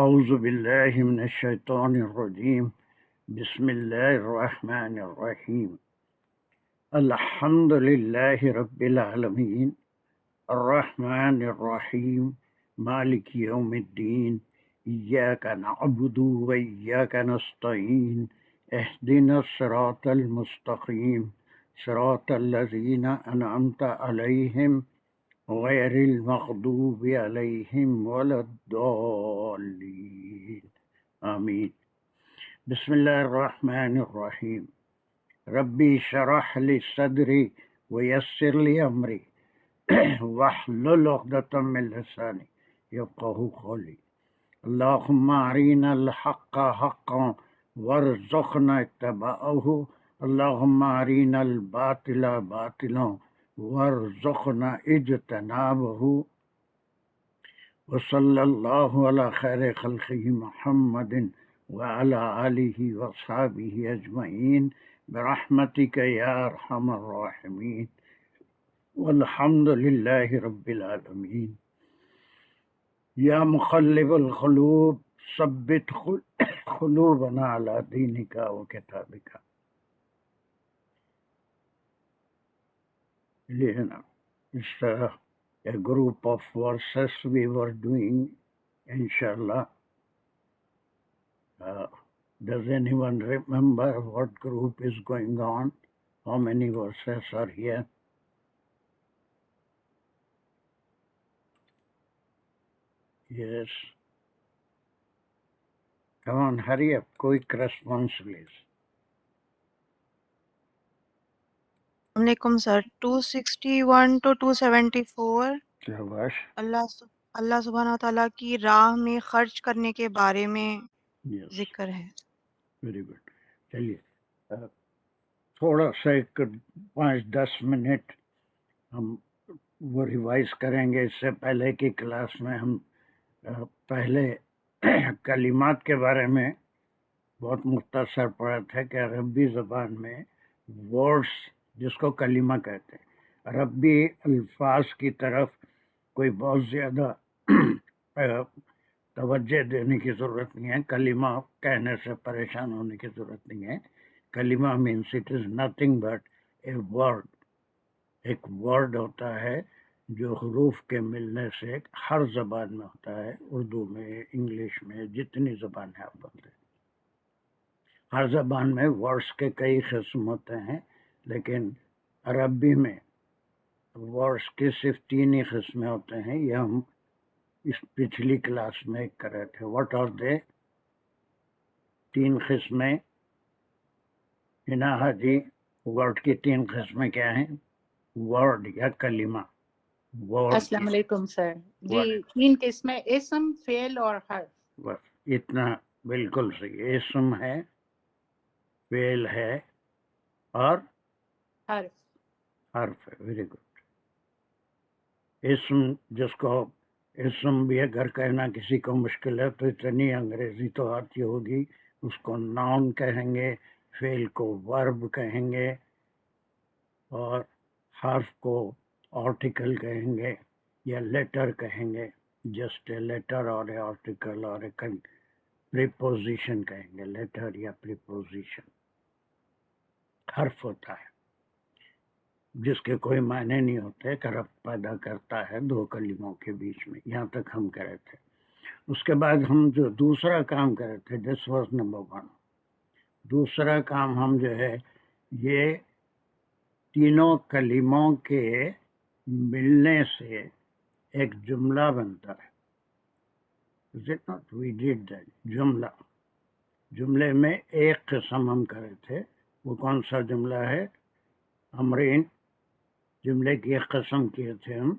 أعوذ بالله من الشيطان الرجيم بسم الله الرحمن الرحيم الحمد لله رب العالمين الرحمن الرحيم مالك يوم الدين إياك نعبد وإياك نستعين اهدنا الصراط المستقيم صراط الذين أنعمت عليهم غير المغضوب عليهم ولا الضالين آمين بسم الله الرحمن الرحيم ربي شرح لي صدري ويسر لي أمري واحلل عقدة من لساني يفقه قولي اللهم أرنا الحق حقا وارزقنا اتباعه اللهم أرنا الباطل باطلا وارزقنا اجتنابه وصلى الله على خير خلقه محمد وعلى آله وصحبه أجمعين برحمتك يا أرحم الراحمين والحمد لله رب العالمين يا مقلب القلوب ثبت قلوبنا على دينك وكتابك. It's a group of verses we were doing, inshallah. Does anyone remember what group is going on? How many verses are here? Yes. Come on, hurry up. Quick response, please. Assalamualaikum sir. 261 to 274 Shabash. اللہ سبحانہ وتعالیٰ کی راہ میں خرچ کرنے کے بارے میں Yes. ذکر ہے. Very good. چلیے تھوڑا سا ایک 5-10 منٹ ہم وہ ریوائز کریں گے. اس سے پہلے کی کلاس میں ہم پہلے کلمات کے بارے میں بہت مختصر پڑھا تھا کہ عربی زبان میں ورڈس جس کو کلمہ کہتے ہیں، عربی الفاظ کی طرف کوئی بہت زیادہ توجہ دینے کی ضرورت نہیں ہے. کلمہ کہنے سے پریشان ہونے کی ضرورت نہیں ہے. کلمہ means it is nothing but a word. ایک ورڈ ہوتا ہے جو حروف کے ملنے سے ہر زبان میں ہوتا ہے، اردو میں، انگلش میں، جتنی زبان ہے آپ بولتے ہیں. ہر زبان میں ورڈس کے کئی قسم ہوتے ہیں، لیکن عربی میں ورڈس کی صرف 3 ہی قسمیں ہوتے ہیں. یہ ہم اس پچھلی کلاس میں کر رہے تھے. واٹ آر دے؟ 3 قسمیں. اناہا جی، ورڈ کی 3 قسمیں کیا ہیں؟ ورڈ یا کلمہ. ورڈ. السلام علیکم سر. جی 3 قسمیں: اسم، فعل اور حرف. بس اتنا بالکل صحیح. اسم ہے، فعل ہے اور حرف. حرف ہے. Very good. اسم جس کو اسم بھی اگر کہنا کسی کو مشکل ہے تو اتنی انگریزی تو آتی ہوگی، اس کو ناؤن کہیں گے، فعل کو ورب کہیں گے اور حرف کو آرٹیکل کہیں گے یا لیٹر کہیں گے. جسٹ اے لیٹر اور اے آرٹیکل اور اے پریپوزیشن کہیں گے. لیٹر یا پریپوزیشن. حرف ہوتا ہے جس کے کوئی معنی نہیں ہوتے، ایک ربط پیدا کرتا ہے 2 کلموں کے بیچ میں. یہاں تک ہم کر رہے تھے. اس کے بعد ہم جو دوسرا کام کر رہے تھے، دس واز نمبر 1. دوسرا کام ہم جو ہے یہ تینوں کلموں کے ملنے سے ایک جملہ بنتا ہے. Is it not? We did that. جملہ. جملے میں ایک قسم ہم کرے تھے. وہ کون سا جملہ ہے؟ امرین. جملے کی ایک قسم کیے تھے ہم.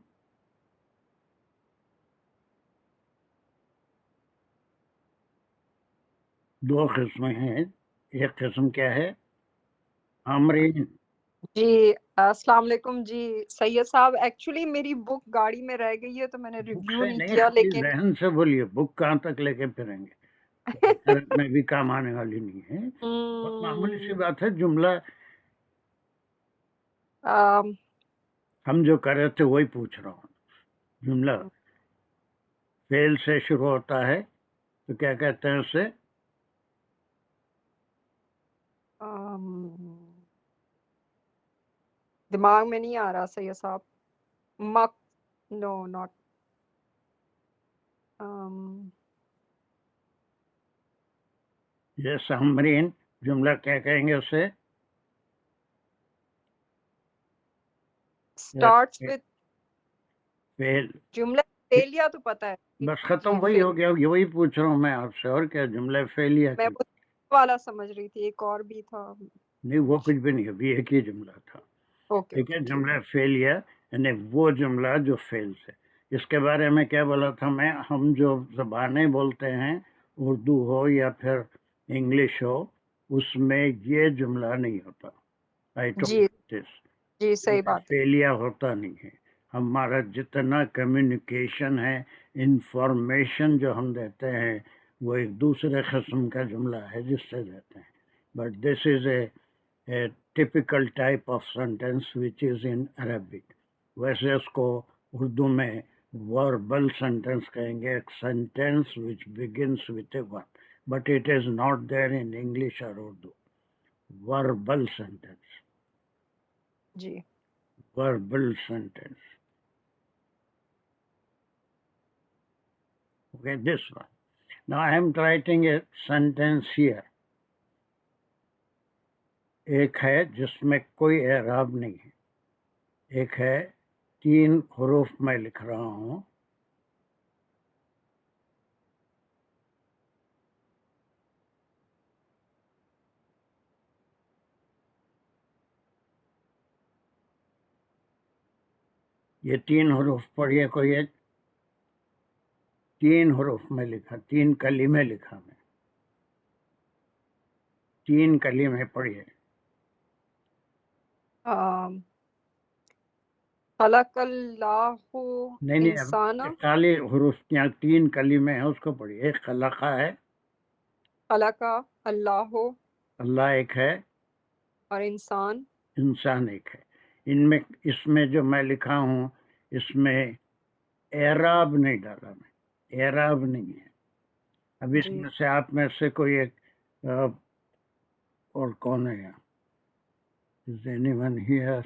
دو قسمیں ہیں. ایک قسم کیا ہے؟ امرین. جی السلام علیکم. جی سید صاحب، ایکچولی میری بک گاڑی میں رہ گئی ہے تو میں نے ریویو نہیں کیا، لیکن ذہن سے بولیے. بک کہاں تک لے کے پھریں گے؟ میں بھی کام آنے والی نہیں ہے. معمولی سی بات ہے. جملہ ہم جو کر رہے تھے وہی پوچھ رہا ہوں. جملہ فعل سے شروع ہوتا ہے تو کیا کہتے ہیں اسے؟ دماغ میں نہیں آ رہا سید صاحب. نو ناٹ یہ سامرین جملہ کیا کہیں گے اسے؟ اسٹارٹس وتھ فیل. جملہ فیلیا تو پتہ ہے. بس ختم وہی ہو گیا. وہی پوچھ رہا ہوں میں آپ سے. اور کیا جملہ فیلیا میں کی؟ والا سمجھ رہی تھی، ایک اور بھی تھا. نہیں وہ کچھ بھی نہیں، ابھی ایک ہی جملہ تھا. اوکے ٹھیک ہے، جملہ فیلیا یعنی وہ جملہ جو فیل سے. اس کے بارے میں کیا بولا تھا میں؟ ہم جو زبانیں بولتے ہیں، اردو ہو یا پھر انگلش ہو، اس میں یہ جملہ نہیں ہوتا. جی صحیح بات ہے. فیلیا ہوتا نہیں ہے. ہمارا جتنا کمیونیکیشن ہے، انفارمیشن جو ہم دیتے ہیں، وہ ایک دوسرے قسم کا جملہ ہے جس سے دیتے ہیں. But this is a typical type of sentence which is in Arabic. ویسے اس کو اردو میں وربل سینٹینس کہیں گے، ایک sentence which begins with a verb. But it is not there in English اور اردو. Verbal sentence. جی verbal sentence. Okay, this one. Now I am writing a sentence here. ایک ہے جس میں کوئی اعراب نہیں ہے. ایک ہے 3 حروف میں لکھ رہا ہوں. یہ 3 حروف پڑھیے کوئی ایک. 3 حروف میں لکھا، 3 کلمے لکھا میں. 3 کلمے پڑھیے. خلق اللہ نہیں انسان. خالی حروف یہاں 3 کلمے ہیں، اس کو پڑھیے. ایک خلقہ ہے، خلق اللہ، اللہ ایک ہے، اور انسان ایک ہے. اس میں جو میں لکھا ہوں، اس میں اعراب نہیں ڈالا میں. اعراب نہیں ہے. اب اس میں سے آپ میں سے کوئی ایک اور کون ہے؟ Is anyone here?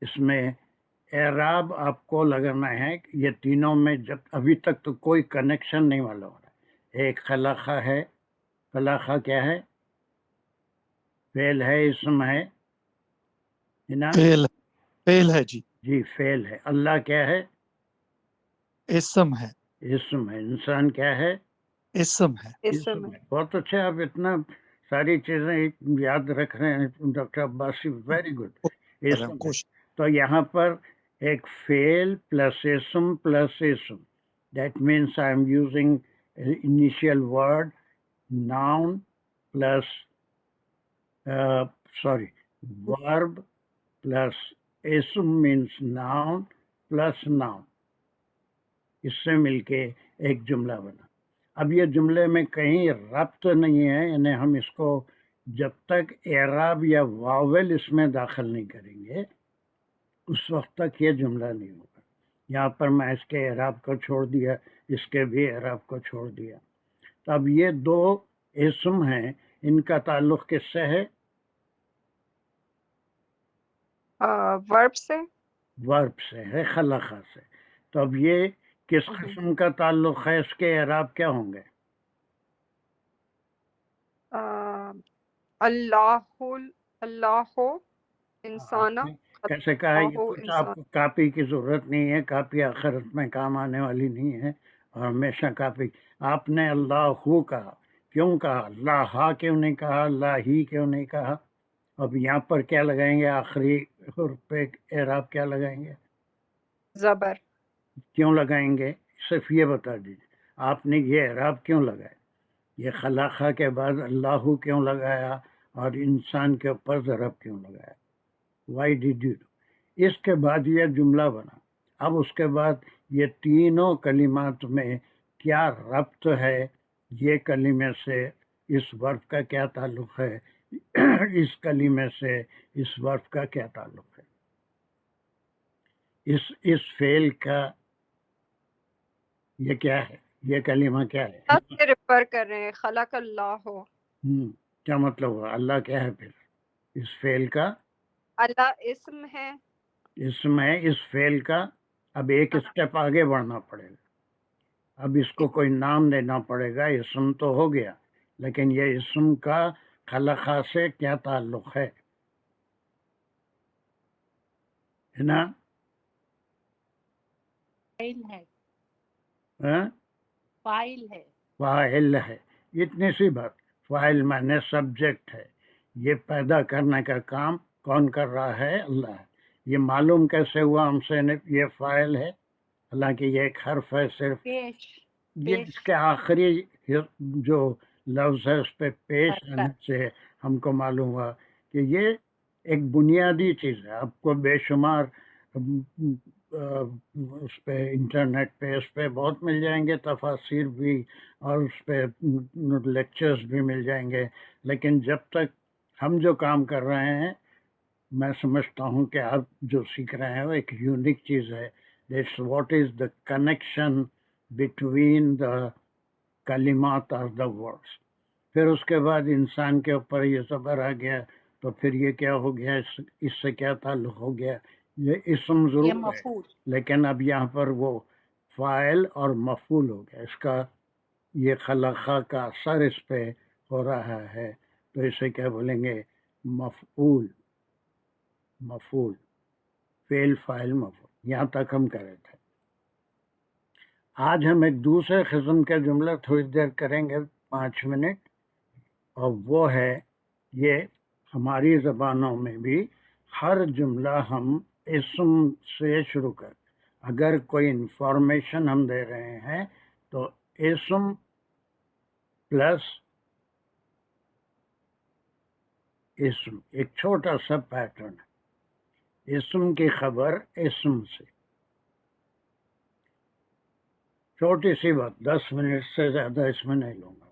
اس میں اعراب آپ کو لگانا ہے کہ یہ تینوں میں جب ابھی تک تو کوئی کنیکشن نہیں والا ہو رہا ہے. ایک خلقہ ہے. خلقہ کیا ہے؟ فعل ہے، اسم ہے نا؟ فعل ہے جی فعل ہے. اللہ کیا ہے؟ اسم ہے. اسم ہے. انسان کیا ہے؟ اسم ہے. اسم ہے. بہت اچھا، آپ اتنا ساری چیزیں یاد رکھ رہے ہیں ڈاکٹر عباسی. Very good. اسم ہے. تو یہاں پر ایک فعل پلس اسم پلس اسم. That means I am using initial word noun plus verb plus ism means noun plus noun. اس سے مل کے ایک جملہ بنا. اب یہ جملے میں کہیں ربط نہیں ہے، یعنی ہم اس کو جب تک اعراب یا واول اس میں داخل نہیں کریں گے اس وقت تک یہ جملہ نہیں ہوگا. یہاں پر میں اس کے اعراب کو چھوڑ دیا، اس کے بھی اعراب کو چھوڑ دیا. تو اب یہ 2 اسم ہیں، ان کا تعلق کس سے ہے؟ ورب سے. ورب سے ہے، خلقہ سے. تو اب یہ کس قسم کا تعلق ہے؟ اس کے اعراب کیا ہوں گے؟ اللہ انسان. کیسے کہا؟ یہ کچھ آپ کو کاپی کی ضرورت نہیں ہے. کاپی آخرت میں کام آنے والی نہیں ہے، اور ہمیشہ کاپی. آپ نے اللہ کہا، کیوں کہا؟ اللہ کیوں نہیں کہا؟ اللہ ہی کیوں نہیں کہا؟ اب یہاں پر کیا لگائیں گے؟ آخری حرف پہ اعراب کیا لگائیں گے؟ زبر. کیوں لگائیں گے؟ صرف یہ بتا دیجیے، آپ نے یہ اعراب کیوں لگایا؟ یہ خلقہ کے بعد اللہ کیوں لگایا اور انسان کے اوپر ضرب کیوں لگایا؟ Why did you do? اس کے بعد یہ جملہ بنا. اب اس کے بعد یہ تینوں کلمات میں کیا ربط ہے؟ یہ کلمے سے اس ورب کا کیا تعلق ہے؟ اس کلمے سے اس ورف کا کیا تعلق ہے؟ اس فعل کا یہ کیا ہے؟ یہ کلمہ کیا ہے؟ اللہ سے ریفر کر رہے ہیں، خلق اللہ ہو، کیا مطلب ہوا؟ اللہ کیا ہے پھر اس فعل کا؟ اللہ اسم ہے، اسم ہے اس فعل کا۔ اب ایک اسٹیپ آگے بڑھنا پڑے گا، اب اس کو کوئی نام دینا پڑے گا۔ اسم تو ہو گیا، لیکن یہ اسم کا خلقہ سے کیا تعلق ہے نا؟ فاعل ہے، ہاں؟ فاعل ہے، فاعل ہے، اتنی سی بات۔ فاعل معنی سبجیکٹ ہے، یہ پیدا کرنے کا کام کون کر رہا ہے؟ اللہ ہے۔ یہ معلوم کیسے ہوا ہم سے یہ فاعل ہے؟ حالانکہ یہ ایک حرف ہے صرف، پیش یہ پیش اس کے آخری جو لفظ ہے اس پہ پیش آنے حرکت، سے ہم کو معلوم ہوا کہ یہ ایک بنیادی چیز ہے۔ آپ کو بے شمار اس پہ انٹرنیٹ پہ اس پہ بہت مل جائیں گے تفاسیر بھی، اور اس پہ لیکچرز بھی مل جائیں گے، لیکن جب تک ہم جو کام کر رہے ہیں، میں سمجھتا ہوں کہ آپ جو سیکھ رہے ہیں وہ ایک یونیک چیز ہے۔ That's what is the connection between the کلمات اور دا ورڈس۔ پھر اس کے بعد انسان کے اوپر یہ صبر آ گیا، تو پھر یہ کیا ہو گیا؟ اس سے کیا تعلق ہو گیا؟ یہ اسم یہ ضرور ہے، مفعول، لیکن اب یہاں پر وہ فاعل اور مفعول ہو گیا۔ اس کا یہ خلقہ کا اثر اس پہ ہو رہا ہے، تو اسے کیا بولیں گے؟ مفعول، مفعول، فعل فاعل مفعول۔ یہاں تک ہم کرے تھے۔ آج ہم ایک دوسرے قسم کا جملہ تھوڑی دیر کریں گے، 5 منٹ، اور وہ ہے یہ ہماری زبانوں میں بھی ہر جملہ ہم اسم سے شروع کر، اگر کوئی انفارمیشن ہم دے رہے ہیں تو اسم پلس اسم، ایک چھوٹا سا پیٹرن ہے، اسم کی خبر اسم سے۔ چھوٹی سی بات، 10 منٹ سے زیادہ اس میں نہیں لوں گا۔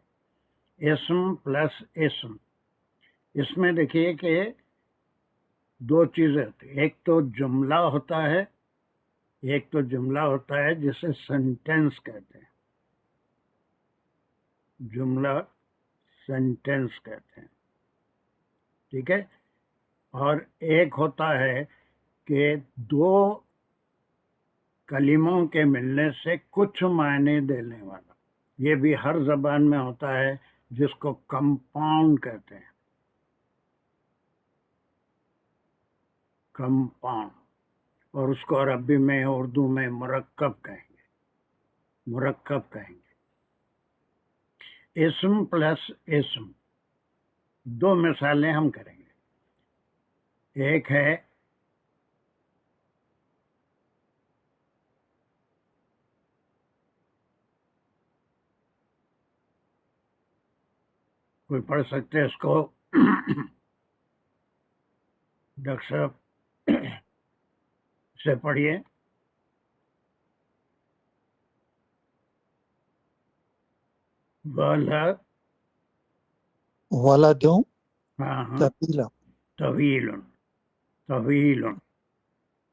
اسم پلس اسم، اس میں دیکھیے کہ 2 چیزیں ہوتی ہیں۔ ایک تو جملہ ہوتا ہے، ایک تو جملہ ہوتا ہے جسے سینٹینس کہتے ہیں، جملہ سینٹینس کہتے ہیں، ٹھیک ہے؟ اور ایک ہوتا ہے کہ 2 کلموں کے ملنے سے کچھ معنی دینے والا، یہ بھی ہر زبان میں ہوتا ہے، جس کو کمپاؤنڈ کہتے ہیں، کمپاؤنڈ، اور اس کو عربی میں اردو میں مرکب کہیں گے، مرکب کہیں گے۔ اسم پلس اسم، 2 مثالیں ہم کریں گے۔ ایک ہے کوئی پڑھ سکتے ہیں اس کو؟ ڈاکٹر صاحب سے پڑھیے۔ ولد، ولد ہاں ہاں، طویل طویل، طویل،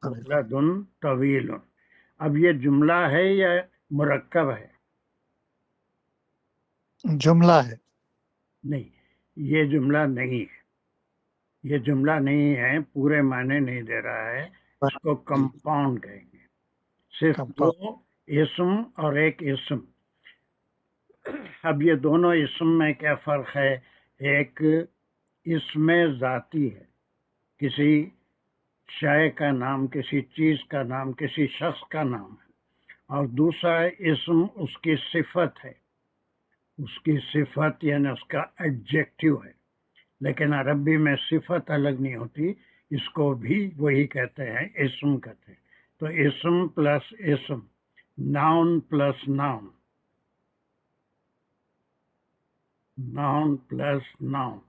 ولد طویل۔ اب یہ جملہ ہے یا مرکب ہے؟ جملہ ہے، نہیں، یہ جملہ نہیں ہے، یہ جملہ نہیں ہے، پورے معنی نہیں دے رہا ہے، اس کو کمپاؤنڈ کہیں گے۔ صرف 2 اسم اور ایک اسم۔ اب یہ دونوں اسم میں کیا فرق ہے؟ ایک اسم ذاتی ہے، کسی شے کا نام، کسی چیز کا نام، کسی شخص کا نام ہے، اور دوسرا اسم اس کی صفت ہے، اس کی صفت یعنی اس کا ایڈجیکٹیو ہے۔ لیکن عربی میں صفت الگ نہیں ہوتی، اس کو بھی وہی کہتے ہیں، اسم کہتے ہیں۔ تو اسم پلس اسم، noun plus noun, noun plus noun,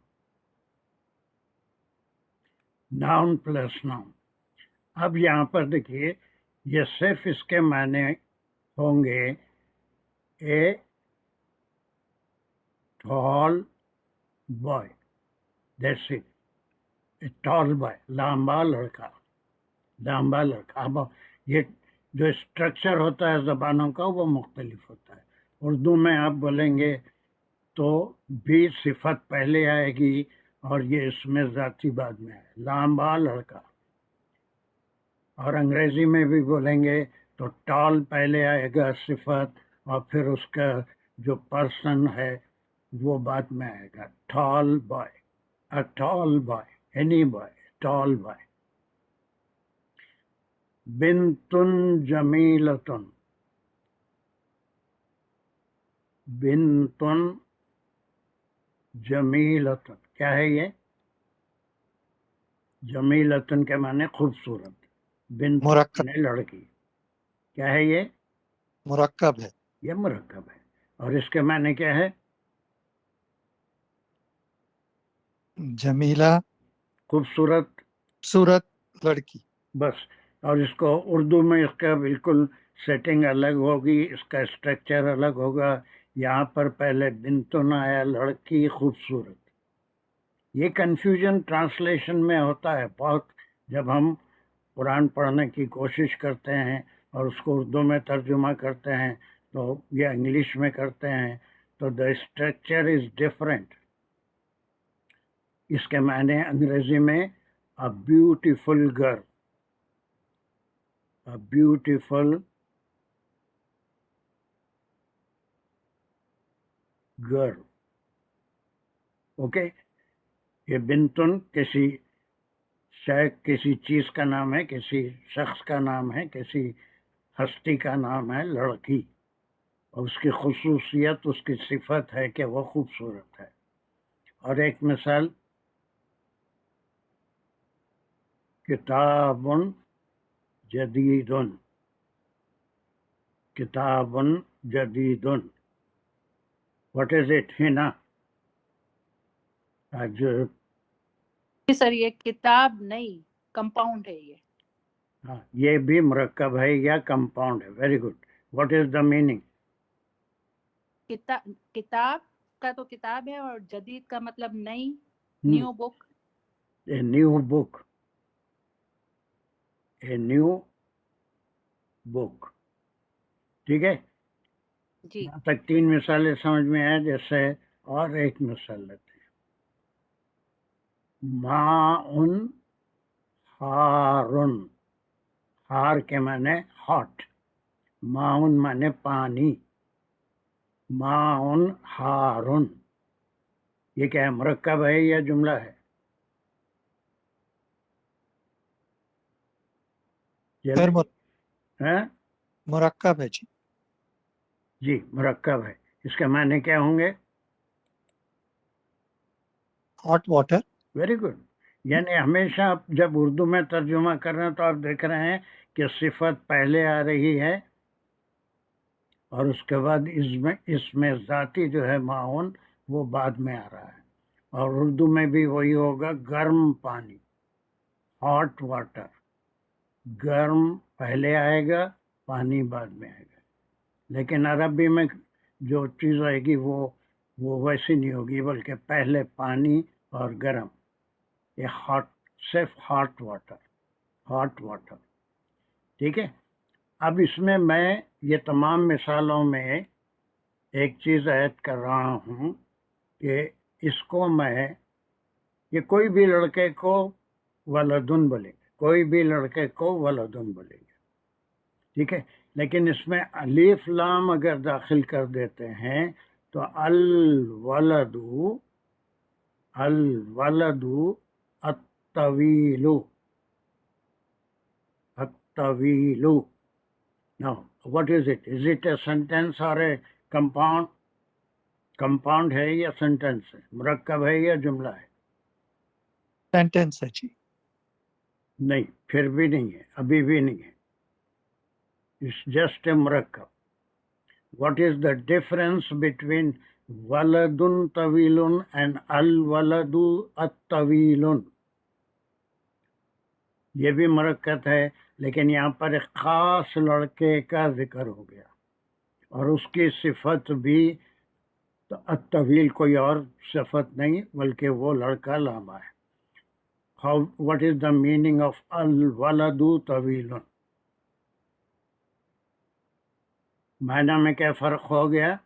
noun plus noun. اب یہاں پر دیکھیے، یہ صرف اس کے معنی ہوں گے a tall boy, That's it. A tall boy, لامبا لڑکا. اب یہ جو اسٹرکچر ہوتا ہے زبانوں کا وہ مختلف ہوتا ہے. اردو میں آپ بولیں گے تو بھی صفت پہلے آئے گی اور یہ اس میں ذاتی بعد میں ہے، لامبا لڑکا. اور انگریزی میں بھی بولیں گے تو ٹال پہلے آئے گا صفت، اور پھر اس کا جو پرسن ہے وہ بعد میں آئے گا. Tall boy, a tall boy, any boy, tall boy. بنتن جمیلتن، بنتن جمیلتن کیا ہے یہ؟ جمیلتن کے معنی خوبصورت، بنت مرکب معنی لڑکی. کیا ہے یہ؟ مرکب ہے. یہ مرکب ہے. اور اس کے معنی کیا ہے؟ جمیلہ خوبصورت خوبصورت لڑکی. بس. اور اس کو اردو میں اس کا بالکل سیٹنگ الگ ہوگی، اس کا اسٹرکچر الگ ہوگا. یہاں پر پہلے بنتن آیا، لڑکی خوبصورت. یہ کنفیوژن ٹرانسلیشن میں ہوتا ہے بہت. جب ہم قرآن پڑھنے کی کوشش کرتے ہیں اور اس کو اردو میں ترجمہ کرتے ہیں تو یا انگلش میں کرتے ہیں تو دا اسٹرکچر از ڈفرینٹ. اس کے معنی انگریزی میں a beautiful girl, a beautiful girl. Okay. یہ بنتن کسی شاید کسی چیز کا نام ہے، کسی شخص کا نام ہے، کسی ہستی کا نام ہے، لڑکی. اور اس کی خصوصیت، اس کی صفت ہے کہ وہ خوبصورت ہے. اور ایک مثال، کتاب جدید، کتاب جدید. واٹ از اٹ ہنا؟ آج سر یہ کتاب نہیں، کمپاؤنڈ ہے یہ. ہاں، یہ بھی مرکب ہے یا کمپاؤنڈ ہے. Very good. What is the meaning? کتاب کا تو کتاب ہے، اور جدید کا مطلب نئی، Hmm. New book. A new book. A new book. ٹھیک ہے. جی یہاں تک 3 مثالیں سمجھ میں آئے. جیسے اور ایک مثال لیتے ہیں، ماء حار. حار کے معنی ہاٹ، ماء معنی پانی. ماء حار، یہ کیا ہے؟ مرکب ہے یا جملہ ہے؟ خیر ہاں مرکب ہے جی. جی مرکب ہے. اس کے معنی کیا ہوں گے؟ Hot water. Very good. یعنی ہمیشہ آپ جب اردو میں ترجمہ کر رہے ہیں تو آپ دیکھ رہے ہیں کہ صفت پہلے آ رہی ہے اور اس کے بعد اس میں ذاتی جو ہے معاون وہ بعد میں آ رہا ہے. اور اردو میں بھی وہی ہوگا، گرم پانی، ہاٹ واٹر. گرم پہلے آئے گا، پانی بعد میں آئے گا. لیکن عربی میں جو چیز آئے گی وہ ویسی نہیں ہوگی، بلکہ پہلے پانی اور گرم. یہ ہاٹ، صرف ہاٹ واٹر، ہاٹ واٹر. ٹھیک ہے. اب اس میں یہ تمام مثالوں میں ایک چیز ایڈ کر رہا ہوں کہ اس کو یہ کوئی بھی لڑکے کو ولدن بولے گا، کوئی بھی لڑکے کو ولدن بولے گا. ٹھیک ہے. لیکن اس میں الف لام اگر داخل کر دیتے ہیں تو الولد الطویل، الطویل. Now, what is it? Is it a sentence or a compound? compound ہے یا sentence ہے؟ مرکب ہے یا جملہ ہے؟ سینٹینس ہے جی. نہیں، پھر بھی نہیں ہے، ابھی بھی نہیں ہے. It's just a مرکب. What is the difference between waladun tawilun and al-waladu at-tawilun؟ یہ بھی مرکب ہے، لیکن یہاں پر ایک خاص لڑکے کا ذکر ہو گیا اور اس کی صفت بھی تو الطویل کوئی اور صفت نہیں بلکہ وہ لڑکا لمبا ہے. What is the meaning of الولد طویل؟ معنی میں کیا فرق ہو گیا؟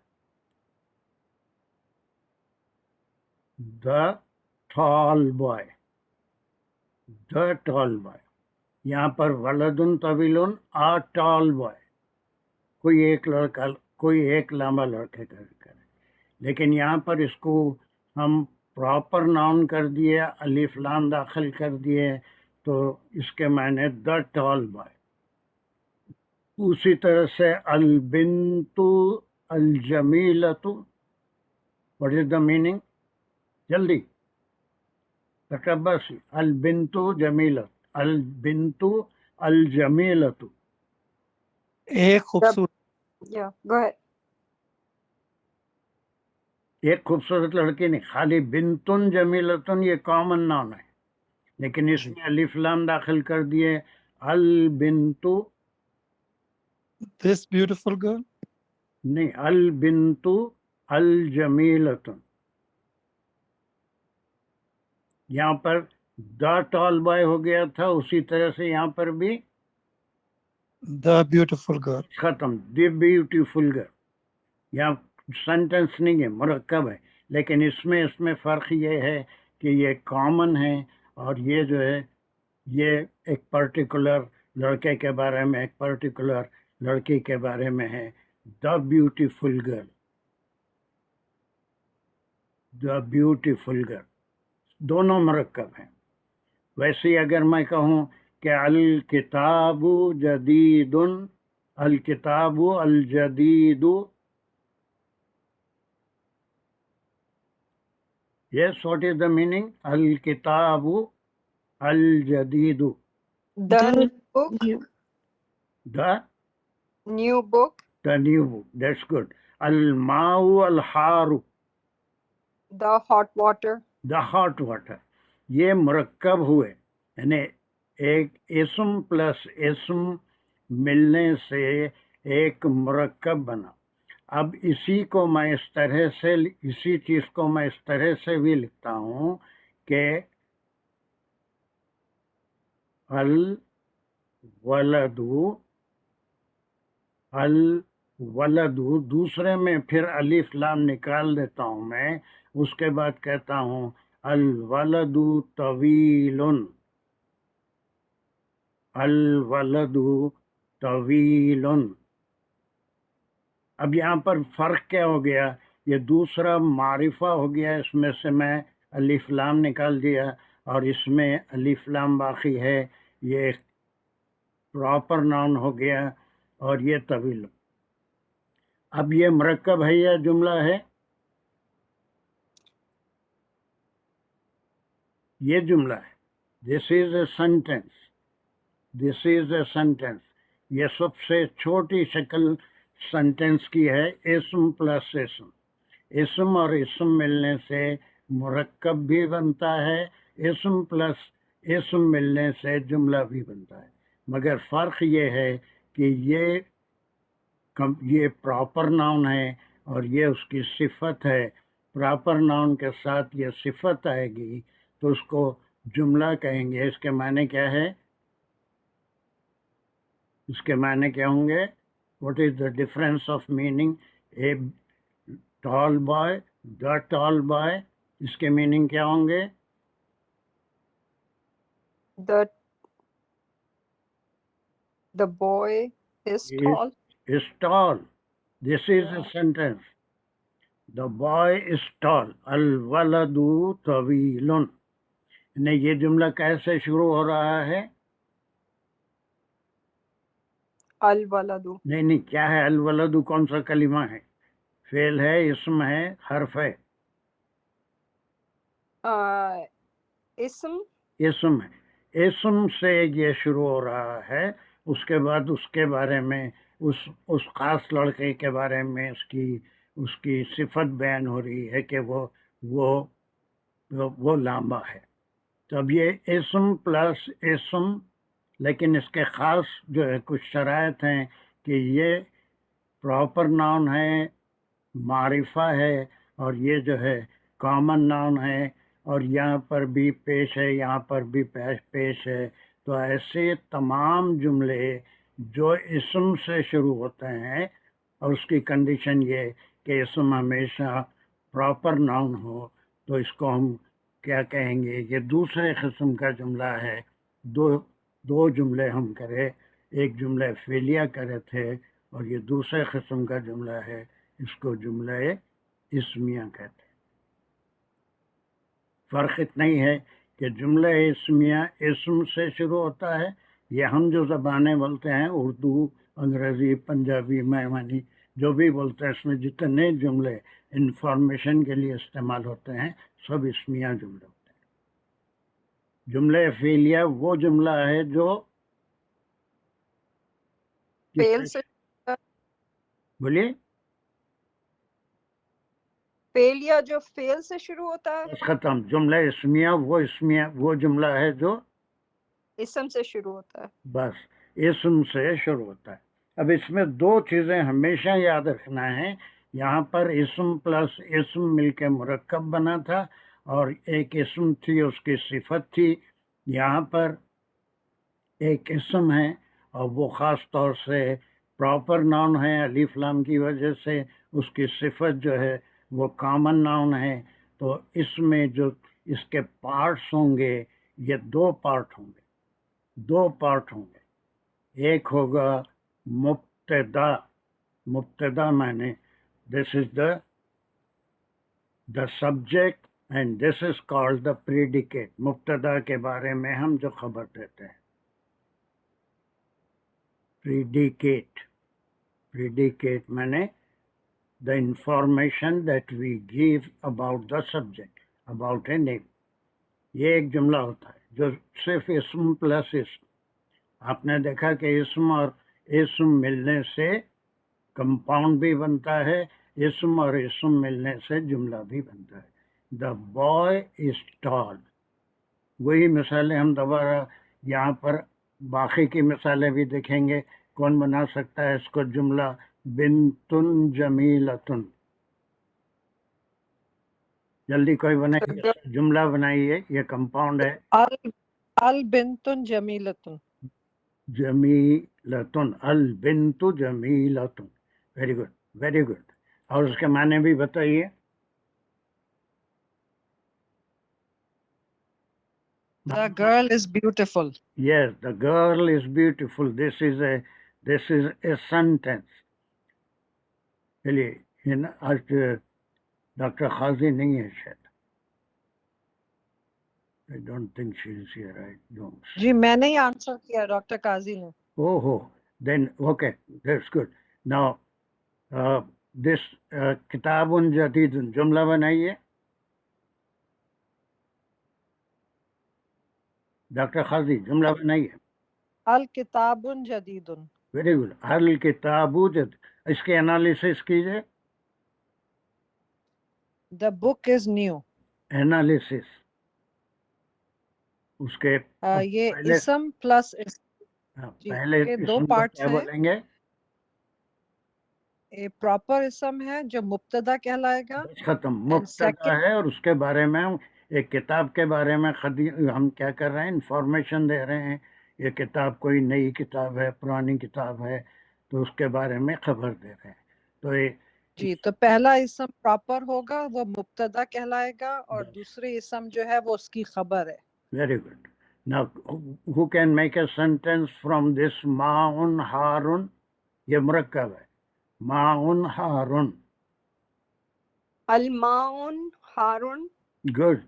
The tall boy. The tall boy. یہاں پر ولد طویل a tall boy. کوئی ایک لڑکا، کوئی ایک لمبا لڑکے کا ذکر ہے. لیکن یہاں پر اس کو ہم پراپر ناؤن کر دیے، الف لام داخل کر دیے، تو اس کے معنی دا ٹال بوائے. اسی طرح سے البنت الجمیلۃ، واٹ از دا میننگ؟ جلدی تکبسی. البنت جمیلۃ، البنت الجمیلۃ. ایک خوبصورت Yeah, go ahead. ایک خوبصورت لڑکی نہیں، خالی بنتن جمیلتن یہ کامن نام ہے، لیکن اس میں الف لام داخل کر دیے. البنت this beautiful girl. نہیں، البنت الجمیلتن. یہاں پر دا ٹال بوائے ہو گیا تھا، اسی طرح سے یہاں پر بھی The beautiful girl. ختم. دی بیوٹیفل گرل. یہاں سینٹنس نہیں ہے، مرکب ہے، لیکن اس میں فرق یہ ہے کہ یہ کامن ہے، اور یہ جو ہے یہ ایک پرٹیکولر لڑکے کے بارے میں، ایک پرٹیکولر لڑکی کے بارے میں ہے. The beautiful girl, the beautiful girl, دونوں مرکب ہیں. ویسے ہی اگر میں کہوں کہ الکتاب جدید، الکتاب الجدید، yes, what is the meaning? الکتاب الجدید. The book, the new book, the new book. That's good. الماء الحار، the hot water. the hot water. یہ مرکب ہوئے، یعنی ایک اسم پلس اسم ملنے سے ایک مرکب بنا. اب اسی کو میں اس طرح سے، اسی چیز کو میں اس طرح سے بھی لکھتا ہوں کہ الولد، الولد، دوسرے میں پھر الف لام نکال دیتا ہوں میں، اس کے بعد کہتا ہوں الولد طویل، الولد طویل. اب یہاں پر فرق کیا ہو گیا؟ یہ دوسرا معرفہ ہو گیا، اس میں سے میں الف لام نکال دیا، اور اس میں الف لام باقی ہے، یہ پراپر ناؤن ہو گیا، اور یہ طویل. اب یہ مرکب ہے یا جملہ ہے؟ یہ جملہ ہے. This is a sentence, this is a sentence. یہ سب سے چھوٹی شکل سینٹینس کی ہے، اسم پلس اسم. اسم اور اسم ملنے سے مرکب بھی بنتا ہے، اسم پلس اسم ملنے سے جملہ بھی بنتا ہے. مگر فرق یہ ہے کہ یہ پراپر ناؤن ہے اور یہ اس کی صفت ہے. پراپر ناؤن کے ساتھ یہ صفت آئے گی تو اس کو جملہ کہیں گے. اس کے معنی کیا ہے؟ اس کے معنی کیا ہوں گے؟ What is the difference of meaning? A tall boy, the tall boy, اس کے میننگ کیا ہوں گے؟ The boy is tall. is tall. This is a sentence. The boy is tall. الولد طویل. نہیں، یہ جملہ کیسے شروع ہو رہا ہے؟ الولد. نہیں، کیا ہے الولد؟ کون سا کلمہ ہے؟ فعل ہے، اسم ہے، حرف ہے؟ اسم. اسم ہے. اسم سے یہ شروع ہو رہا ہے، اس کے بعد اس کے بارے میں، اس خاص لڑکے کے بارے میں اس کی صفت بیان ہو رہی ہے کہ وہ لامبا ہے. تو اب یہ اسم پلس اسم، لیکن اس کے خاص جو ہے کچھ شرائط ہیں کہ یہ پراپر ناؤن ہے، معرفہ ہے، اور یہ جو ہے کامن ناؤن ہے اور یہاں پر بھی پیش ہے یہاں پر بھی پیش ہے. تو ایسے تمام جملے جو اسم سے شروع ہوتے ہیں اور اس کی کنڈیشن یہ کہ اسم ہمیشہ پراپر ناؤن ہو تو اس کو ہم کیا کہیں گے؟ یہ دوسرے قسم کا جملہ ہے. دو جملے ہم کرے، ایک جملہ فعلیہ کرے تھے اور یہ دوسرے قسم کا جملہ ہے، اس کو جملہ اسمیہ کہتے ہیں. فرق اتنا ہی ہے کہ جملہ اسمیہ اسم سے شروع ہوتا ہے. یہ ہم جو زبانیں بولتے ہیں اردو، انگریزی، پنجابی، میمانی جو بھی بولتے ہیں، اس میں جتنے جملے انفارمیشن کے لیے استعمال ہوتے ہیں سب اسمیہ جملے ہوتے ہیں. جملہ فعلیہ وہ جملہ ہے جو فیل سے بولیے فیلیا جو فیل سے شروع ہوتا ہے، بس ختم. جملہ اسمیہ وہ جملہ ہے جو اسم سے شروع ہوتا ہے. بس اسم سے شروع ہوتا ہے. اب اس میں دو چیزیں ہمیشہ یاد رکھنا ہے. یہاں پر اسم پلس اسم مل کے مرکب بنا تھا اور ایک اسم تھی اس کی صفت تھی. یہاں پر ایک اسم ہے اور وہ خاص طور سے پراپر ناؤن ہے الف لام کی وجہ سے. اس کی صفت جو ہے وہ کامن ناؤن ہے. تو اس میں جو اس کے پارٹس ہوں گے یہ دو پارٹ ہوں گے. ایک ہوگا مبتدا. مبتدا معنی this is the subject and this is called the predicate. مبتدا کے بارے میں ہم جو خبر دیتے ہیں. پریڈیکیٹ معنی the information that we give about the subject, about a name. یہ ایک جملہ ہوتا ہے جو صرف اسم پلس اسم. آپ نے دیکھا کہ اسم اور اسم ملنے سے کمپاؤنڈ بھی بنتا ہے، اسم اور اسم ملنے سے جملہ بھی بنتا ہے. The boy is tall. وہی مثالیں ہم دوبارہ یہاں پر باقی کی مثالیں بھی دیکھیں گے. کون بنا سکتا ہے اس کو جملہ؟ بنتن جمیلتن. جلدی کوئی بنائیے، جملہ بنائیے. یہ کمپاؤنڈ ہے. البنتن جمیلتن. جمیلتن، البنت جمیلتن. Very good, very good. اور اس کے معنی بھی بتائیے. The girl is beautiful. Yes, the girl is beautiful. This is a sentence. چلیے آج ڈاکٹر خاضی نہیں ہے شاید. I don't think she is here. I don't. جی میں نے ہی آنسر کیا، ڈاکٹر قاضی نے. Oh, then okay, that's good. Now, this کتاب جدید جملہ بنائیے. ڈاکٹر خاضی جملہ بنائیے. الکتاب جدید. Very good. الکتاب جدید. اس کے انالیسس کیجیے. The book is new. Analysis اس کے یہ اسم پلس پہلے دو اسم کو پارٹس کیا ہیں. بولیں گے؟ پراپر اسم ہے جو مبتدا کہلائے گا. بس ختم. مبتدا ہے اور اس کے بارے میں ایک کتاب کے بارے میں ہم کیا کر رہے ہیں؟ انفارمیشن دے رہے ہیں. یہ کتاب کوئی نئی کتاب ہے، پرانی کتاب ہے، تو اس کے بارے میں خبر دے رہے ہیں. تو یہ جی تو پہلا اسم پراپر ہوگا وہ مبتدا کہلائے گا اور دوسرے اسم جو ہے وہ اس کی خبر ہے. Very good. Now, who can make a sentence from this ماؤن ہارون؟ یہ مرکب ہے. ماؤن ہارون. الماؤن ہارون. گڈ.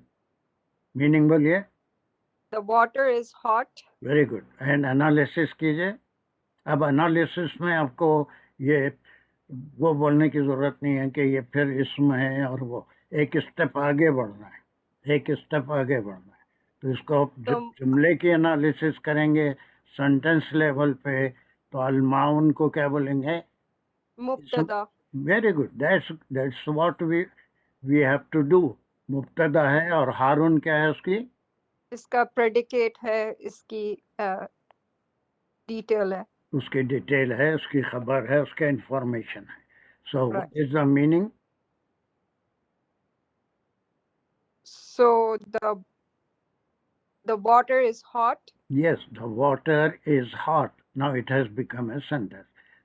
میننگ بولیے. The water is hot. Very good. And analysis کیجیے. اب انالیسس میں آپ کو یہ وہ بولنے کی ضرورت نہیں ہے کہ یہ پھر اسم ہے اور وہ ایک اسٹیپ آگے بڑھنا ہے، ایک اسٹیپ آگے بڑھنا ہے. تو اس کو جملے کی انالیسس کریں گے سینٹنس لیول پہ تو الماؤن کو کیا بولیں گے؟ مبتدا. Very good. That's what we have to do. مبتدا ہے اور ہارون کیا ہے؟ اس کی اس کا پریڈیکیٹ ہے، اس کی ڈیٹیل ہے. اس کی ڈیٹیل ہے، اس کی خبر ہے، اس کا انفارمیشن ہے. سو Right. Is the meaning. So the water is hot. Yes, the water is hot. Now it has become a sentence.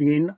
3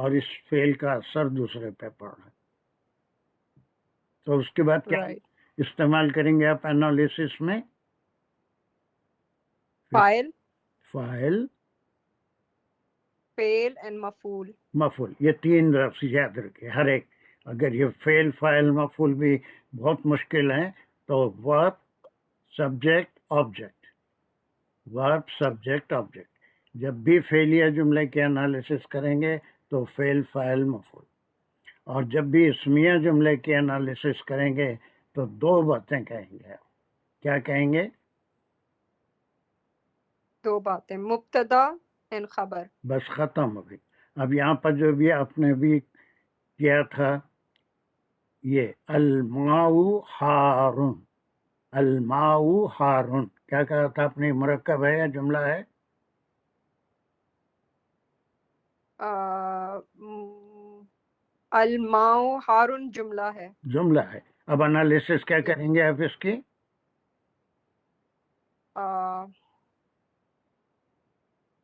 اور اس فعل کا اثر دوسرے پہ پڑ رہا ہے. تو اس کے بعد کیا right. استعمال کریں گے آپ انالیسس میں؟ فاعل، فاعل، فعل اینڈ مفعول. مفعول. یہ تین لفظ یاد رکھے ہر ایک. اگر یہ فعل فاعل مفعول بھی بہت مشکل ہیں تو ورب سبجیکٹ آبجیکٹ، ورب سبجیکٹ آبجیکٹ. جب بھی فعلیہ جملے کے انالیسس کریں گے تو فعل فاعل مفعول. اور جب بھی اسمیہ جملے کے انالیسس کریں گے تو دو باتیں کہیں گے. کیا کہیں گے؟ دو باتیں، مبتدا اینڈ خبر. بس ختم ہو گئی. اب یہاں پر جو بھی آپ نے بھی کیا تھا یہ الماء حارن، الماء حارن کیا کہا تھا آپ نے؟ مرکب ہے یا جملہ ہے؟ الماء حارن جملہ ہے. جملہ ہے. اب انالیسس کیا کریں گے آپ اس کی؟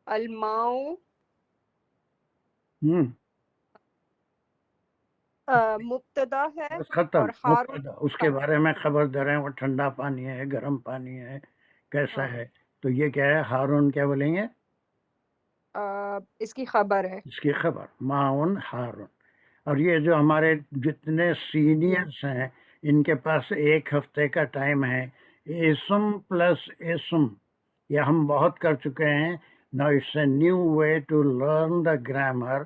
الماء مبتدا ہے بس ختم. اور حارن مبتدا، اس کے بارے میں خبر دے رہے ہیں وہ ٹھنڈا پانی ہے، گرم پانی ہے، کیسا ہے. تو یہ کیا ہے؟ ہارون کیا بولیں گے؟ اس کی خبر ہے. اس کی خبر معاون ہارون. اور یہ جو ہمارے جتنے سینئرس ہیں ان کے پاس ایک ہفتے کا ٹائم ہے. اسم پلس اسم یہ ہم بہت کر چکے ہیں. Now it's a new way to learn the grammar.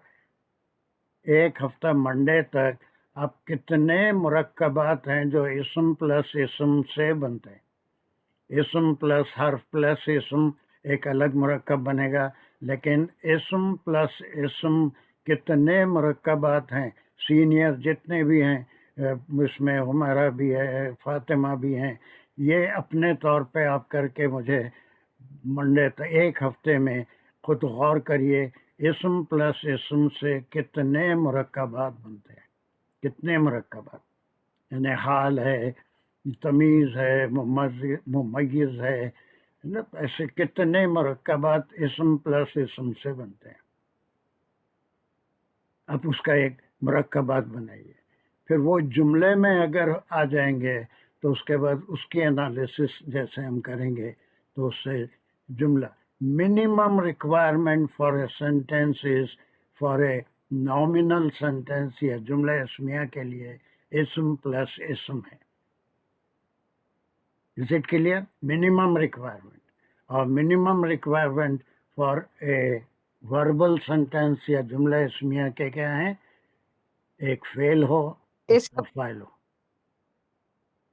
ایک ہفتہ منڈے تک اب کتنے مرکبات ہیں جو اسم پلس اسم سے بنتے ہیں. اسم پلس حرف پلس اسم ایک الگ مرکب بنے گا، لیکن اسم پلس اسم کتنے مرکبات ہیں. سینئر جتنے بھی ہیں، اس میں ہمارا بھی ہے، فاطمہ بھی ہیں. یہ اپنے طور پہ آپ کر کے مجھے منڈے تک ایک ہفتے میں خود غور کریے اسم پلس اسم سے کتنے مرکبات بنتے ہیں. کتنے مرکبات، یعنی حال ہے، تمیز ہے، ممیز ہے، ایسے کتنے مرکبات اسم پلس اسم سے بنتے ہیں. اب اس کا ایک مرکبات بنائیے. پھر وہ جملے میں اگر آ جائیں گے تو اس کے بعد اس کی انالیسس جیسے ہم کریں گے تو اس سے جملہ. Minimum requirement for a sentence is for a nominal sentence یا جملہ اسمیہ کے لیے اسم پلس اسم ہے. Is it clear? Minimum requirement. اور minimum requirement for a verbal sentence یا جملہ اسمیہ کے کیا ہیں؟ ایک فعل ہو، فاعل ہو.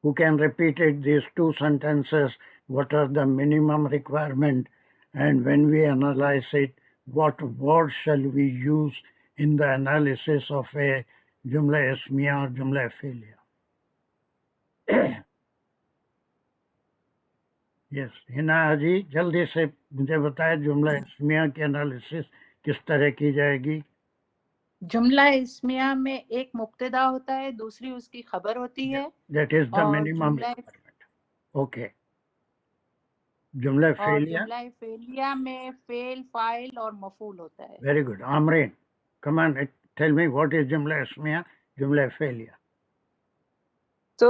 Who can repeat it? These two sentences, what are the minimum requirement? And when we analyze it, what word shall we use in the analysis of a jumla ismiya or jumla fi'liya? Yes, ہنا جی جلدی سے مجھے بتائے جملہ اسمیہ کی analysis کس طرح کی جائے گی؟ جملہ اسمیہ میں ایک مبتدا ہوتا ہے، دوسری اس کی خبر ہوتی ہے. That is the اور minimum جملہ requirement. Okay. جملہ فعلیہ. جملہ فعلیہ میں فعل، فاعل اور مفعول ہوتا ہے. Very good. Amreen, come on, tell me what is جملہ اسمیہ، جملہ فعلیہ. تو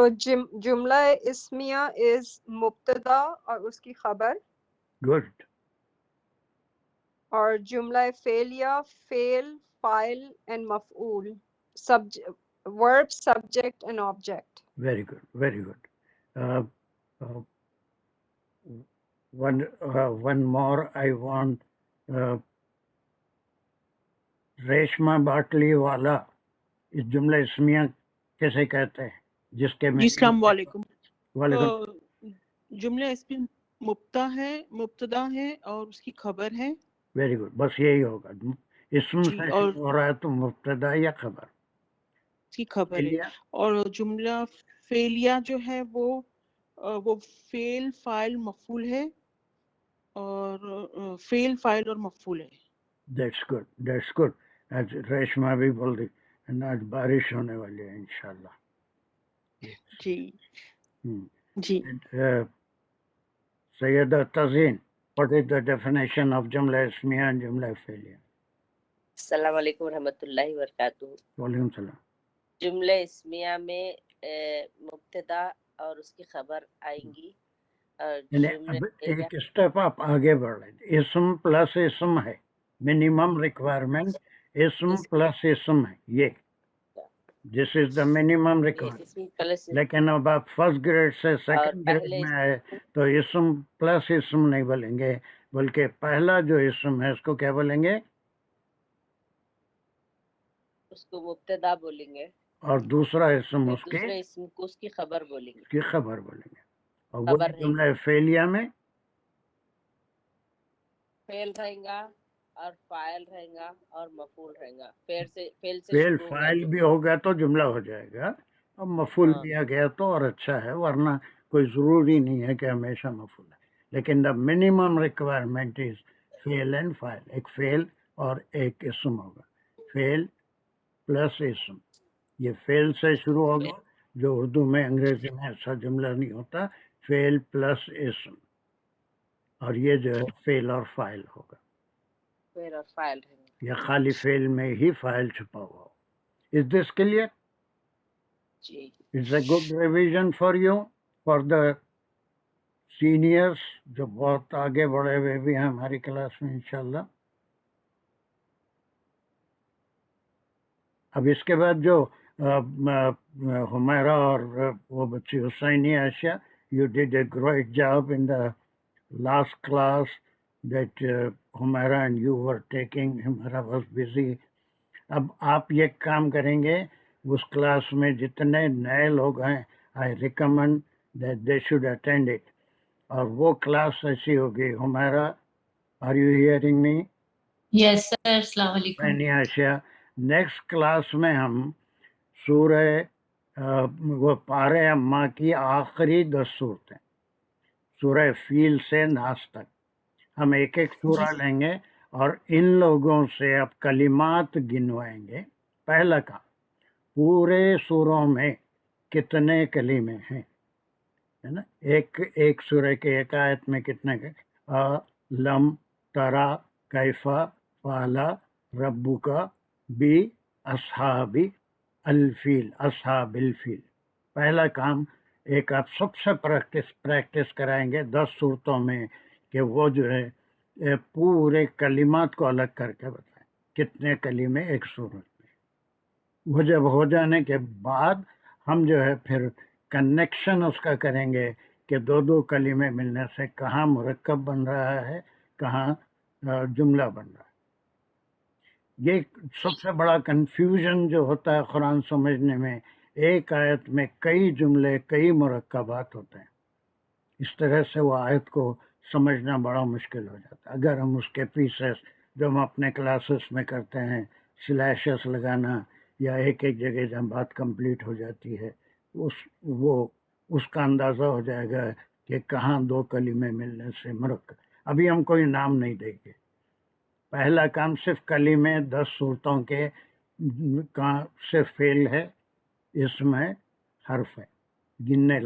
جملہ اسمیہ از مبتدا اور اس کی خبر. Good. اور جملہ فعلیہ فعل، فاعل اینڈ مفعول، verb subject and object. Very good, very good. One more I want. Reshma Batliwala اس جملہ اسمیہ کیسے کہتے ہیں؟ جس کے میں السلام علیکم. وعلیکم. جملہ اسم مبتدا ہے اور اس کی خبر ہے. Very good. بس یہی ہوگا. اسم سے ہو رہا ہے تو مبتدا یا خبر اس کی خبر ہے. اور جملہ فعلیہ جو ہے وہ فعل، فاعل، مفعول ہے. اور فعل، فاعل اور مفعول ہے. That's good, that's good. آج ریشما بھی بول رہی آج بارش ہونے والی ہے انشاءاللہ. جی جی. سیدہ تزین, what is the definition of جملہ اسمیہ and جملہ فعلیہ؟ السلام علیکم ورحمۃ اللہ وبرکاتہ. وعلیکم السلام. جملہ اسمیہ میں مبتدا اور اس کی خبر آئیں گی اور یعنی جملے اب ایک اسٹیپ آپ آگے بڑھ رہے ہیں. اسم پلس اسم ہے, منیمم ریکوائرمنٹ اسم پلس اسم ہے, یہ دس از دا منیمم ریکوائرمنٹ. اسم پلس لیکن اب آپ فرسٹ گریڈ سے اور سیکنڈ گریڈ پہلے میں آئے تو اسم پلس اسم نہیں بولیں گے, بلکہ پہلا جو اسم ہے اس کو کیا بولیں گے, اس کو مبتدا بولیں گے اور دوسرا اسم اور اس کے دوسرے اسم کو اس کی خبر بولیں گے. کی خبر بولیں گے. اور وہ خبر رہے جملہ فعلیہ میں فعل رہیں گا اور فاعل رہیں گا اور مفعول رہیں گا. فعل سے فعل شروع ہوگا فاعل جو. بھی ہوگا تو جملہ ہو جائے گا, اور مفعول ہاں دیا گیا تو اور اچھا ہے, ورنہ کوئی ضروری نہیں ہے کہ ہمیشہ مفعول ہے. لیکن دا منیمم ریکوائرمنٹ از فعل اینڈ فاعل. ایک فعل اور ایک اسم ہوگا, فعل پلس اسم. یہ فعل سے شروع ہوگا, جو اردو میں انگریزی میں ایسا جملہ نہیں ہوتا, فعل پلس اسم, اور یہ جو ہے فعل اور فاعل ہوگا, فعل اور فاعل رہیں گے. یا خالی فعل میں ہی فاعل چھپا ہوا ہو. Is this clear? جی It's a good revision for you, for the seniors جو بہت آگے بڑھے ہوئے بھی ہیں ہماری کلاس میں انشاءاللہ. اب اس کے بعد جو ہمیرا اور وہ بچی حسینی عائشہ, you did a great job in the last class that Humaira and you were taking. Humaira was busy. اب آپ یہ کام کریں گے, اس کلاس میں جتنے نئے لوگ ہیں, I recommend that they should attend it. اور وہ کلاس ایسی ہوگی, ہمارا آر یو ہیئرنگ می؟ یس سر. السلام علیکم. عائشہ, نیکسٹ کلاس میں ہم سورہ وہ پارے اما کی آخری 10 صورتیں, سورہ فیل سے ناس تک, ہم ایک ایک سورہ لیں گے اور ان لوگوں سے اب کلمات گنوائیں گے. پہلا کام, پورے سوروں میں کتنے کلمے ہیں, ہے نا, ایک سورہ کے ایک آیت میں کتنے, لم ترا کیفا فعلا ربک بی اصحابی الفیل, اصحاب الفیل. پہلا کام ایک آپ سب سے پریکٹس کرائیں گے 10 صورتوں میں, کہ وہ جو ہے پورے کلمات کو الگ کر کے بتائیں کتنے کلمے ایک صورت میں. وہ جب ہو جانے کے بعد ہم جو ہے پھر کنیکشن اس کا کریں گے کہ دو کلمے ملنے سے کہاں مرکب بن رہا ہے, کہاں جملہ بن رہا ہے. یہ سب سے بڑا کنفیوژن جو ہوتا ہے قرآن سمجھنے میں, ایک آیت میں کئی جملے کئی مرکبات ہوتے ہیں. اس طرح سے وہ آیت کو سمجھنا بڑا مشکل ہو جاتا ہے. اگر ہم اس کے پیسز جو ہم اپنے کلاسز میں کرتے ہیں, سلیشز لگانا, یا ایک جگہ جب بات کمپلیٹ ہو جاتی ہے, اس کا اندازہ ہو جائے گا کہ کہاں 2 کلمے ملنے سے مرکب. ابھی ہم کوئی نام نہیں دیں گے, پہلا کام صرف کلمے 10 صورتوں کے کا صرف فعل ہے, اسم ہے, حرف ہے, گننے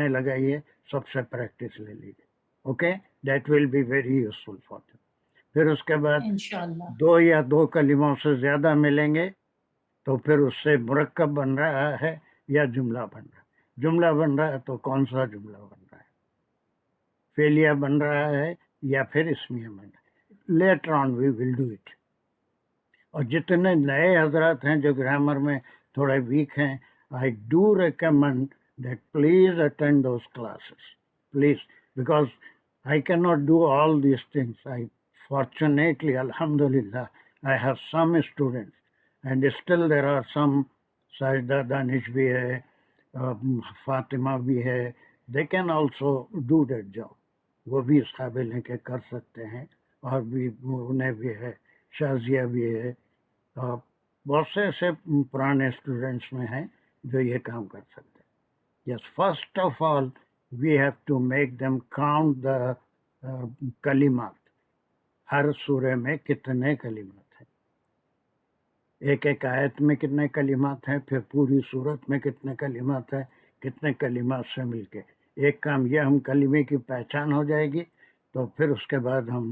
لگائیے, سب سے پریکٹس لے لیجیے. Okay, that will be very useful for them. پھر اس کے بعد انشاءاللہ 2 یا 2 کلموں سے زیادہ ملیں گے تو پھر اس سے مرکب بن رہا ہے یا جملہ بن رہا ہے. جملہ بن رہا ہے تو کون سا جملہ بن رہا ہے, فعلیہ بن رہا ہے یا پھر اسمیہ بن رہا ہے. Later on we will do it. اور جتنے نئے حضرات ہیں جو گرامر میں تھوڑے ویک ہیں, I do recommend that please attend those classes, please, because I cannot do all these things. Fortunately, alhamdulillah, I have some students, and still there are some, Sajda Danish bhi hai, Fatima bhi hai, they can also do that job. وہ بھی اس قابل ہیں کہ کر سکتے ہیں, اور بھی انہیں بھی ہے, شازیہ بھی ہے, اور بہت سے ایسے پرانے اسٹوڈنٹس میں ہیں جو یہ کام کر سکتے ہیں. Yes, first of all, we have to make them count the کلمات. ہر سورہ میں کتنے کلمات ہیں, ایک آیت میں کتنے کلمات ہیں, پھر پوری سورت میں کتنے کلمات ہیں, کتنے کلمات سے مل کے. ایک کام یہ ہم کلمے کی پہچان ہو جائے گی, تو پھر اس کے بعد ہم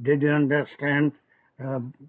Did you understand?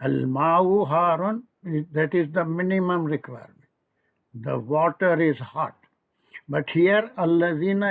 Al-ma'u harun, that is the minimum requirement. The water is hot. But here allazina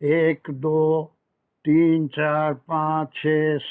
1 2 3 4 5 6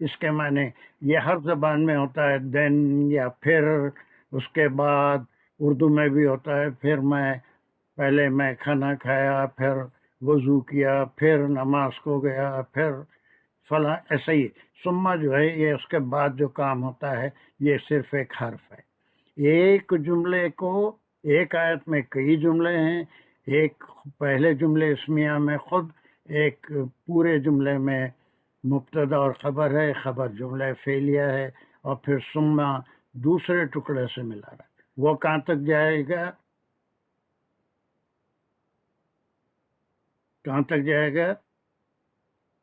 اس کے معنی یہ ہر زبان میں ہوتا ہے دین یا پھر، اس کے بعد اردو میں بھی ہوتا ہے پھر پہلے میں کھانا کھایا، پھر وضو کیا، پھر نماز کو گیا، پھر فلاں، ایسے ہی ثم جو ہے یہ اس کے بعد جو کام ہوتا ہے یہ صرف ایک حرف ہے. ایک جملے کو، ایک آیت میں کئی جملے ہیں، ایک پہلے جملے اسمیہ میں خود ایک پورے جملے میں مبتدا اور خبر ہے، خبر جملہ فعلیہ ہے، اور پھر ثم دوسرے ٹکڑے سے ملا رہا ہے. وہ کہاں تک جائے گا؟ کہاں تک جائے گا؟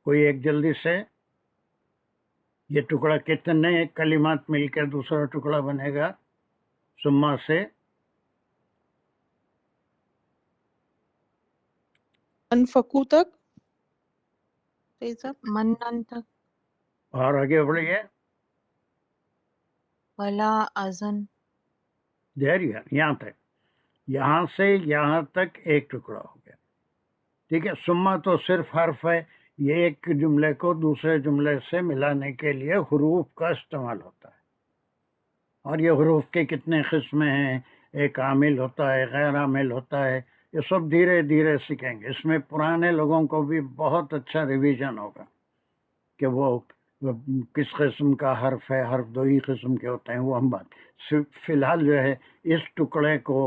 کوئی ایک جلدی سے، یہ ٹکڑا کتنے کلمات مل کے دوسرا ٹکڑا بنے گا ثم سے؟ انفقو تک سید صاحب، منن تک، اور آگے بڑھیے. ولا ازن، یہاں تک، یہاں سے یہاں تک ایک ٹکڑا ہو گیا. ٹھیک ہے. ثم تو صرف حرف ہے، یہ ایک جملے کو دوسرے جملے سے ملانے کے لیے حروف کا استعمال ہوتا ہے. اور یہ حروف کے کتنے قسمیں ہیں، ایک عامل ہوتا ہے، غیر عامل ہوتا ہے، یہ سب دھیرے دھیرے سیکھیں گے. اس میں پرانے لوگوں کو بھی بہت اچھا ریویژن ہوگا کہ وہ کس قسم کا حرف ہے، حرف دو ہی قسم کے ہوتے ہیں، وہ ہم بات. فی الحال جو ہے اس ٹکڑے کو،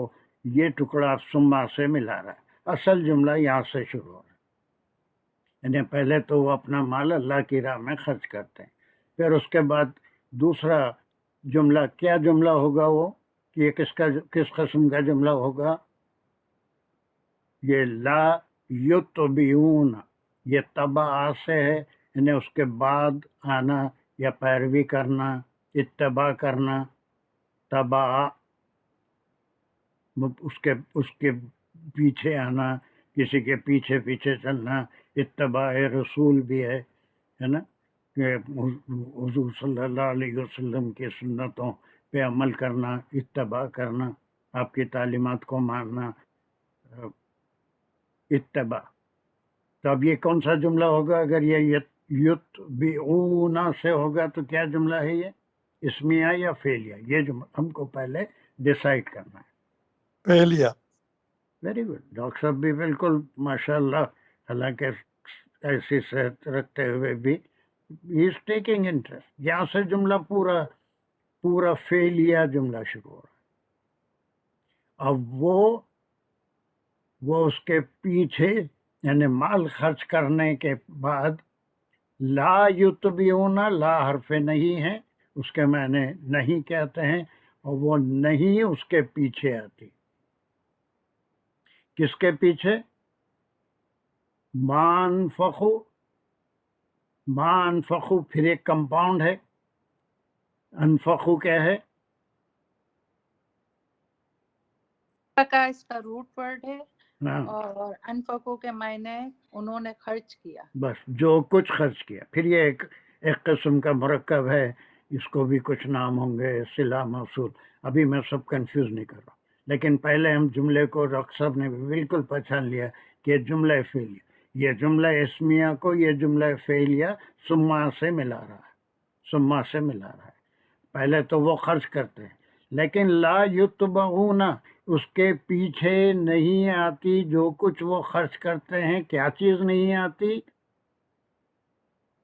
یہ ٹکڑا ثم سے ملا رہا ہے. اصل جملہ یہاں سے شروع ہو رہا ہے. یعنی پہلے تو وہ اپنا مال اللہ کی راہ میں خرچ کرتے ہیں، پھر اس کے بعد دوسرا جملہ، کیا جملہ ہوگا وہ، کہ یہ کس قسم کا جملہ ہوگا؟ یہ لا یتبعون، یہ تبع سے ہے، یعنی اس کے بعد آنا یا پیروی کرنا، اتباع کرنا. تبع اس کے پیچھے آنا، کسی کے پیچھے پیچھے چلنا. اتباع رسول بھی ہے نا، کہ حضور صلی اللہ علیہ وسلم کی سنتوں پہ عمل کرنا، اتباع کرنا، آپ کی تعلیمات کو ماننا، اتباع. تو اب یہ کون سا جملہ ہوگا؟ اگر یہ یتبعون سے ہوگا تو کیا جملہ ہے یہ، اسمیہ یا فعلیہ؟ یہ جملہ ہم کو پہلے ڈیسائیڈ کرنا ہے. فعلیہ. Very good. ڈاکٹر صاحب بھی بالکل ماشاء اللہ، حالانکہ ایسی صحت رکھتے ہوئے بھی ہی از ٹیکنگ انٹرسٹ. یہاں سے جملہ پورا فعلیہ جملہ شروع ہو رہا ہے. اب وہ اس کے پیچھے، یعنی مال خرچ کرنے کے بعد، لا یتبعون، لا حرف نہیں ہے، اس کے معنی نہیں کہتے ہیں، اور وہ نہیں اس کے پیچھے آتی. کس کے پیچھے؟ ما انفقو پھر ایک کمپاؤنڈ ہے. انفقو کیا ہے؟ کا اس کا روٹ ورڈ ہے، ہاں، اور انفقو کے معنی انہوں نے خرچ کیا. بس جو کچھ خرچ کیا. پھر یہ ایک قسم کا مرکب ہے، اس کو بھی کچھ نام ہوں گے، صلہ موصول. ابھی میں سب کنفیوز نہیں کر رہا ہوں، لیکن پہلے ہم جملے کو، ڈاکٹر صاحب نے بھی بالکل پہچان لیا کہ جملہ فعلیہ، یہ جملہ اسمیہ کو یہ جملہ فعلیہ ثم سے ملا رہا ہے، ثم سے ملا رہا ہے. پہلے تو وہ خرچ کرتے ہیں، لیکن لا یتبعون اس کے پیچھے نہیں آتی جو کچھ وہ خرچ کرتے ہیں. کیا چیز نہیں آتی؟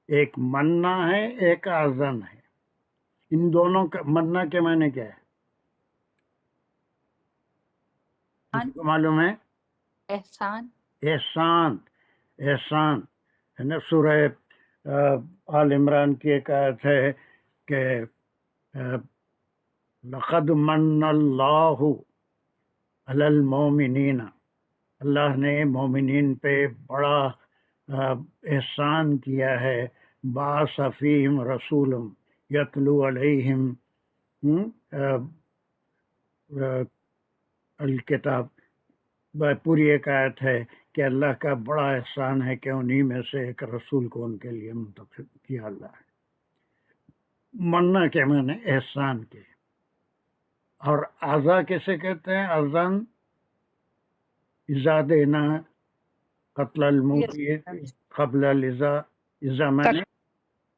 ایک مننا ہے، ایک آزن ہے. ان دونوں کا مننا کے معنی کیا ہے؟ کسی کو معلوم ہے؟ احسان. احسان. احسان ہے نا. سورہ آل عمران کی ایک آیت ہے کہ لقد من اللہ علی المومنین، اللہ نے مومنین پہ بڑا احسان کیا ہے. بعث فیہم رسول یتلو علیہم الکتاب. پوری ایک آیت ہے کہ اللہ کا بڑا احسان ہے کہ انہی میں سے ایک رسول کو ان کے لیے منتخب کیا اللہ ہے. مننا کے معنی احسان کے. اور عزا کیسے کہتے ہیں؟ اذن ازا دینا، قتل الموت قبل الازا. ازا معنی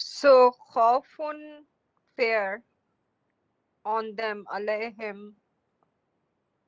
So khawfun fear on them alayhim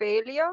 failure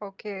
okay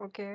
okay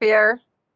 fear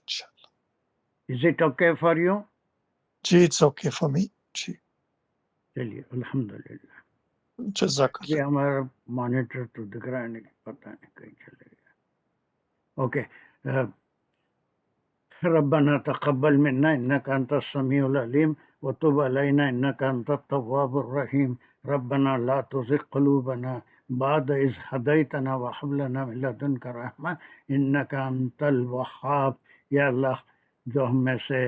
انشاءاللہ. Is it okay for you? جی اٹس اوکے فار می. جی چلیے الحمدللہ. جزاک یہ اللہ. ہمارا مانیٹر تو دکھ رہا ہے نہیں، پتہ نہیں کہیں چلے گیا. اوکے. ربنا تقبل منا انك انت السميع العليم وتب علينا انك انت التواب الرحيم. ربنا لا تزغ قلوبنا بعد إذ هديتنا وهب لنا من لدنك رحمة انك انت الوهاب. یا اللہ جو ہم میں سے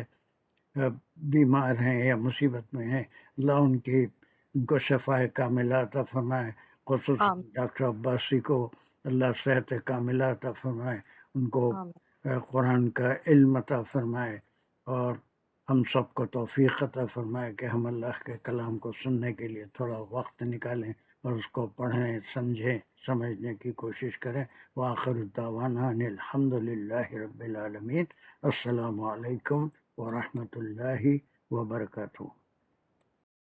بیمار ہیں یا مصیبت میں ہیں، اللہ ان کو شفائے کاملہ عطا فرمائے. خصوصاً آمین ڈاکٹر عباسی کو اللہ صحت کاملہ عطا فرمائے، ان کو آمین قرآن کا علم عطا فرمائے، اور ہم سب کو توفیق عطا فرمائے کہ ہم اللہ کے کلام کو سننے کے لیے تھوڑا وقت نکالیں اور اس کو پڑھیں، سمجھیں، سمجھنے کی کوشش کریں. وآخر دعوانا ان الحمد للہ رب العالمین. السلام علیکم ورحمۃ اللہ وبرکاتہ.